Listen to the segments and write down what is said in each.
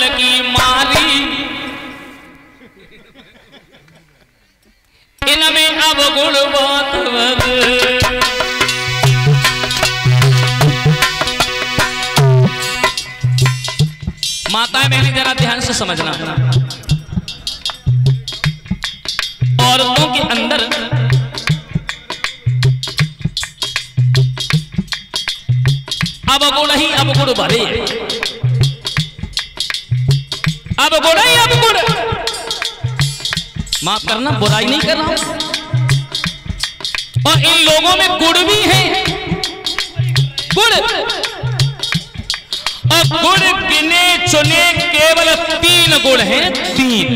कल की मारी, इनमें अवगुण बहुत माताएं बहनें जरा ध्यान से समझना, औरतों के अंदर अवगुण ही अवगुण भरे, अवगुण ही अवगुण, माफ करना बुराई नहीं कर रहा हूं, और इन लोगों में गुण भी है, गुण, और गुण गिने चुने केवल 3 गुण हैं, 3।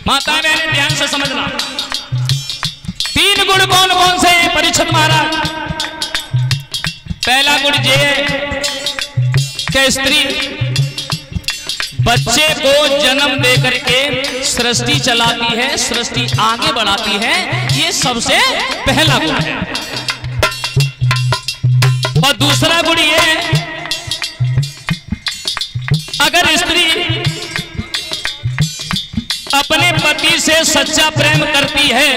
माता बहनें ध्यान से समझना, 3 गुण कौन कौन से हैं परीक्षित महाराज? पहला गुण ये है कि स्त्री बच्चे को जन्म देकर के सृष्टि चलाती है, सृष्टि आगे बढ़ाती है, ये सबसे पहला गुण है। और दूसरा गुण ये है, अगर स्त्री अपने पति से सच्चा प्रेम करती है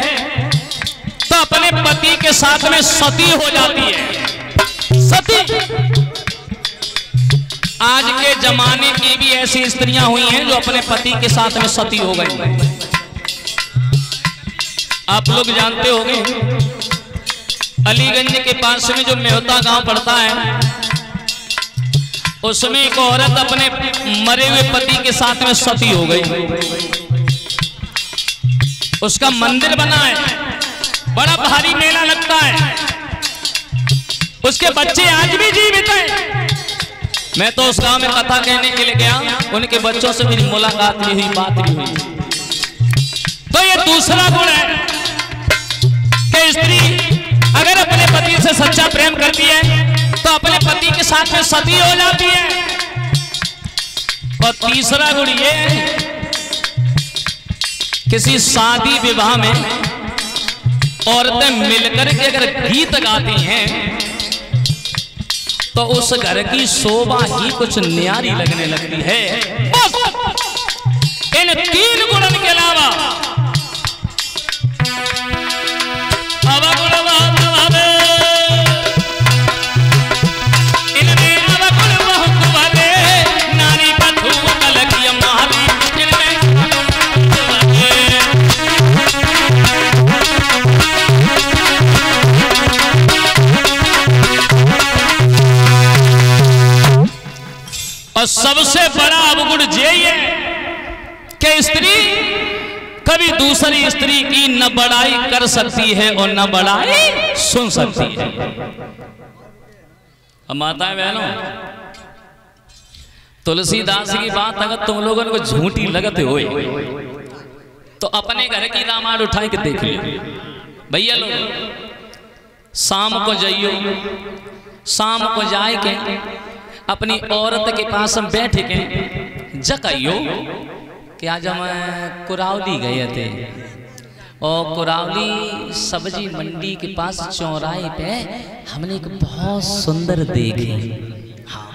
तो अपने पति के साथ में सती हो जाती है। सती, आज के जमाने की भी ऐसी स्त्रियां हुई हैं जो अपने पति के साथ में सती हो गई। आप लोग जानते होंगे अलीगंज के पास में जो मेहता गांव पड़ता है, उसमें एक औरत अपने मरे हुए पति के साथ में सती हो गई। उसका मंदिर बना है, बड़ा भारी मेला लगता है, उसके बच्चे आज भी जीवित हैं। मैं तो उस गांव में कथा कहने के लिए गया, उनके बच्चों से मेरी मुलाकात भी हुई, बात भी हुई। तो ये दूसरा गुण है कि स्त्री अगर अपने पति से सच्चा प्रेम करती है तो अपने पति के साथ में सती हो जाती है। और तीसरा गुण ये है, किसी शादी विवाह में औरतें मिलकर के अगर गीत गाती हैं तो उस घर की शोभा ही कुछ न्यारी लगने लगती है। इन 3 गुणों के अलावा इनमें अवगुण बहुत भरे, नारी बधू कल की मारी, और सबसे बड़ा अवगुण यही है कि स्त्री कभी दूसरी स्त्री की न बड़ाई कर सकती है और न बड़ाई सुन सकती है। अब माताएं बहनों, तुलसीदास की बात अगर तुम लोगों को झूठी लगते हुए तो अपने घर की रामायण उठाए के देख लो भैया लोग। शाम को जाइयो, शाम को जाए के अपनी औरत के पास हम बैठ के जकाइयो कि आज हम कुरावली गए थे और कुरावली सब्जी मंडी के पास चौराहे पे हमने एक बहुत सुंदर देखी। हाँ,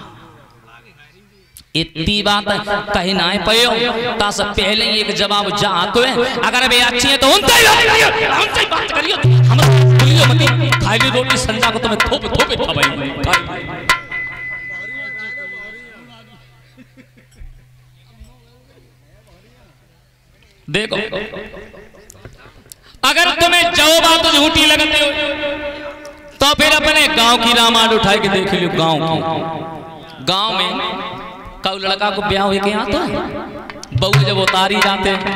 इतनी बात कहीं ना पयो तास पहले ही एक जवाब जा तो है, अगर वे अच्छी है तो उनसे बात करियो, हम बोलियो मत खाली रोटी संजा को तुम्हें थोप थोपे खवाई। देखो, अगर तुम्हें जो बात झूठी लगती हो तो फिर अपने गांव की रामायण उठा के देख लियो। गांव में कौ लड़का को ब्याह हुए के यहाँ तो बहू जब उतारी जाते हैं,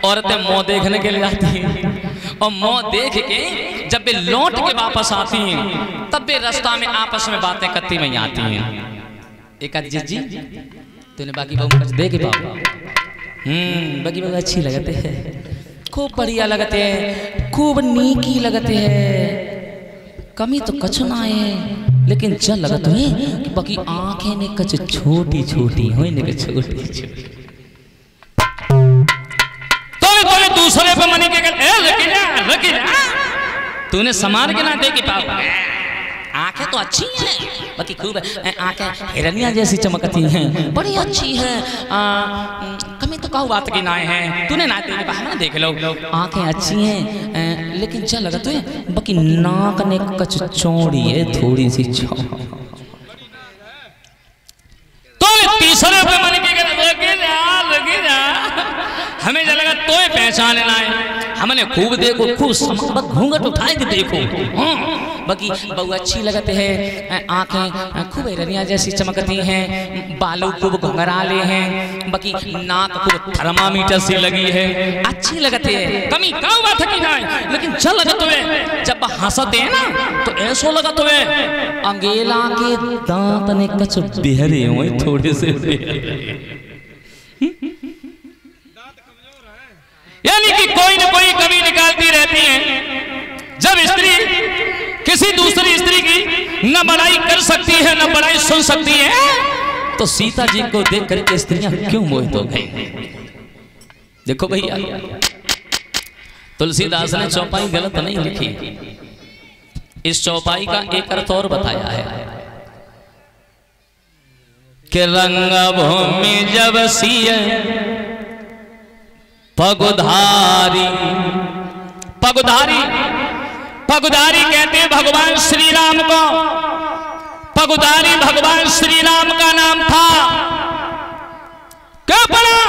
औरतें मुंह देखने के लिए आती हैं और मुंह देख के जब वे लौट के वापस आती हैं तब वे रास्ता में आपस में बातें करती में आती हैं। एक जी तूने बाकी बहू कुछ देखे बाबा? बाकी बहू अच्छी लगते हैं, खूब बढ़िया लगते हैं, खूब नीकी लगते हैं, कमी तो कछु ना है, लेकिन चल लगत है कि बाकी आंखें ने कछ छोटी छोटी हो ने छोटी छोटी। तो दूसरे पे मनी के रखी जा तूने समार के ना दे के पापा आंखें तो अच्छी हैं, बाकी खूब आंखें हिरनिया जैसी चमकती हैं, बड़ी अच्छी है। कमी तो कहू बात की ना है, तूने ना देख लो आंखें अच्छी हैं, लेकिन चल लगा तुझे बाकी नाक ने कच चौड़ी है, थोड़ी सी चौड़ी। तो तीसरे पे मन के हमें जो लगा तो पहचान ना है, हमने खूब देखो, खूब घूंघट उठाए के देखो। बाकी बहु अच्छी लगते हैं, आंखें खूब हिरनिया जैसी चमकती हैं, बालों खूब घुंघराले हैं, बाकी नाक खूब थर्मामीटर सी लगी है, अच्छी लगती है। कमी क्या बात की ना, लेकिन चल लगा तुम्हें जब हंसते हैं ना तो ऐसो लगा तुम्हें अंगेला के दांत ने कच बिहरे हुए, थोड़े से यानी कि कोई न कोई कमी निकालती रहती है। जब स्त्री किसी दूसरी स्त्री की न बड़ाई कर सकती है न बड़ाई सुन सकती है, तो सीता जी को देख करके स्त्रियां क्यों मोहित हो गई। देखो भैया, तुलसीदास ने चौपाई गलत नहीं लिखी, इस चौपाई का एक अर्थ और बताया है कि रंग भूमि जब सिय पगुधारी, पगुधारी, पगुधारी कहते हैं भगवान श्री राम को। पगुधारी भगवान श्री राम का नाम था। क्यों पड़ा?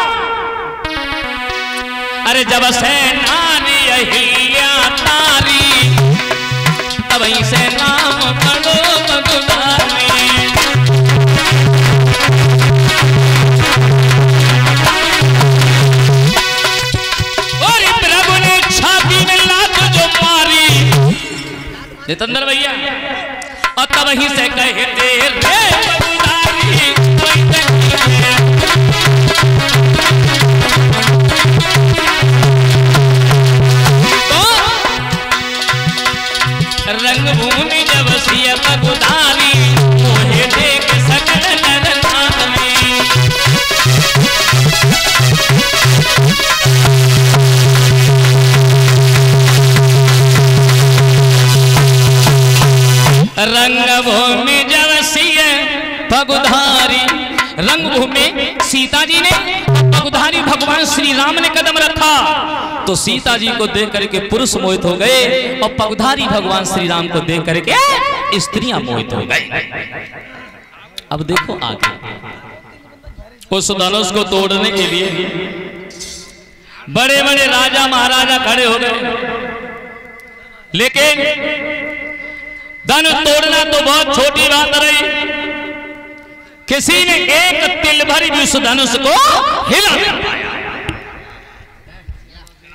अरे जब से नारी अहिल्या तारी, तब ही से नाम पड़ो पगुधारी। जितेंद्र भैया, और तब ही से कहते रे रंगभूमि जब सिय पगुधारी, मोहे देख सकल नर नारी। रंगभूमि जब सिय पगुधारी, रंगभूमि सीता जी ने, पगुधारी भगवान श्री राम ने कदम रखा तो सीता जी को देख करके पुरुष मोहित हो गए, और पगुधारी भगवान श्री राम को देख करके स्त्रियां मोहित हो गई। अब देखो आगे, उस धनुष को तोड़ने के लिए बड़े बड़े राजा महाराजा खड़े हो गए, लेकिन धनुष तोड़ना तो बहुत छोटी बात रही। किसी ने एक तिल भर भी उस धनुष को हिला नहीं पाया।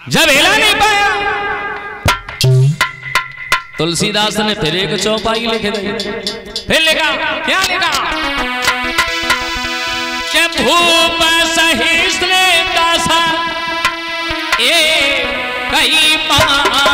जब हिला नहीं पाया, तुलसीदास ने फिर एक चौपाई लिख दी। फिर लिखा, क्या लिखा? कि भूप सहिष्ण दासा ए कई मारा,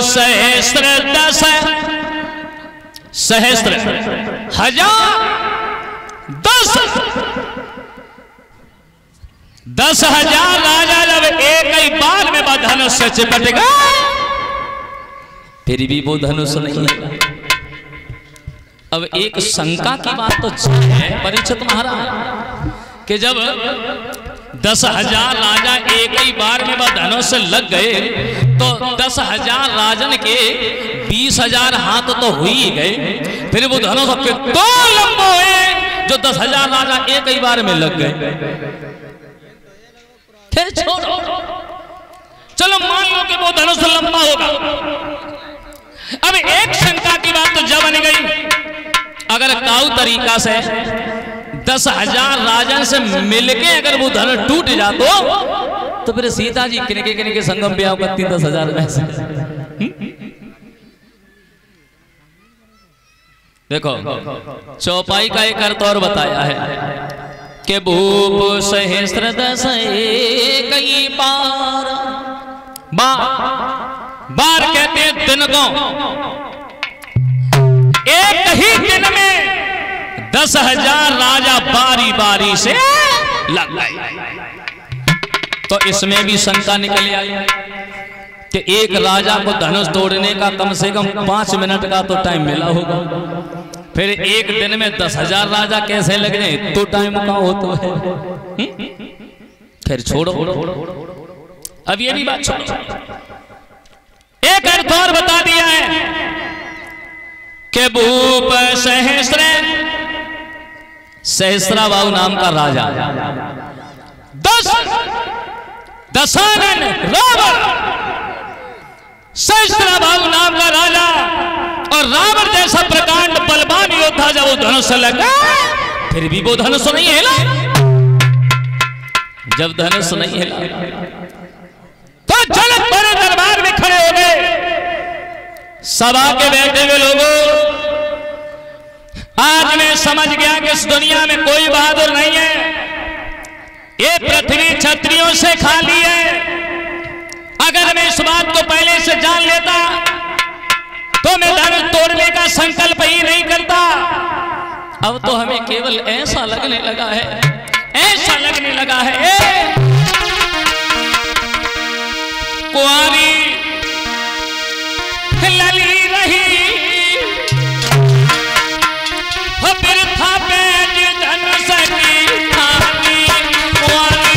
सहस्त्र दस, सहस्त्र हजार, 10,000 राजा जब एक ही बार में धनुष से चिपट गए, फिर भी वो धनुष नहीं है। अब एक शंका की बात तो है परीक्षित महाराज, कि जब 10,000 राजा एक ही बार में धनुष से लग गए, तो 10,000 राजन के 20,000 हाथ तो हो ही गए, फिर वो धनुष के दो लंबे हुए जो 10,000 राजा एक ही बार में लग गए। फिर छोड़ो, चलो मान लो कि वो धनुष लंबा होगा। अब एक शंका की बात तो जब बन गई, अगर काऊ तरीका से 10,000 राजन से मिलके अगर वो धनुष टूट जातो तो फिर सीता जी किनके संगम ब्याह करती 10,000 में से। देखो चौपाई का एक अर्थ और बताया है कि भूप सहस्त्र दस कई बार कहते हैं दिन को, एक ही दिन में 10,000 राजा बारी बारी से लग गए। तो इसमें भी शंका निकल आई कि एक राजा को धनुष तोड़ने का कम से कम 5 मिनट का तो टाइम मिला होगा, फिर एक दिन में 10,000 राजा कैसे लग जाए, तो टाइम का हो तो है। फिर छोड़ो, अब ये भी बात छोड़ो। एक अर्थ और बता दिया है कि भूप सहस्राबाहु नाम का राजा, दशानन रावण, सहस्राबाहु नाम का राजा, और रावण जैसा प्रकांड बलवान योद्धा जब वो धनुष लगा, फिर भी वो धनुष नहीं हिला। जब धनुष नहीं हिला तो जनक बड़े दरबार में खड़े हो गए। सभा के बैठे हुए लोगों, आज मैं समझ गया कि इस दुनिया में कोई बहादुर नहीं है, ये पृथ्वी क्षत्रियों से खाली है। अगर मैं इस बात को पहले से जान लेता तो मैं धनुष तोड़ने का संकल्प ही नहीं करता। अब तो हमें केवल ऐसा लगने लगा है, ऐसा लगने लगा है कुंवारी लली रही हो बिरथा पेज धनुष की खानी, कुंवारी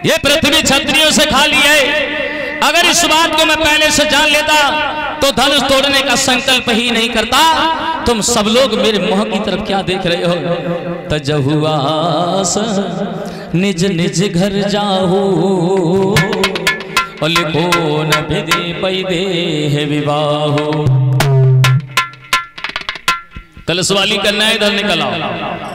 ये पृथ्वी क्षत्रियों से खाली है। अगर इस बात को मैं पहले से जान लेता तो धनुष तोड़ने का संकल्प ही नहीं करता। तुम सब लोग मेरे मुंह की तरफ क्या देख रहे हो? तजहुआस निज निज घर जाओ और लिखो न विधि पैदे है विवाहो। कलश वाली कन्या इधर निकल आओ।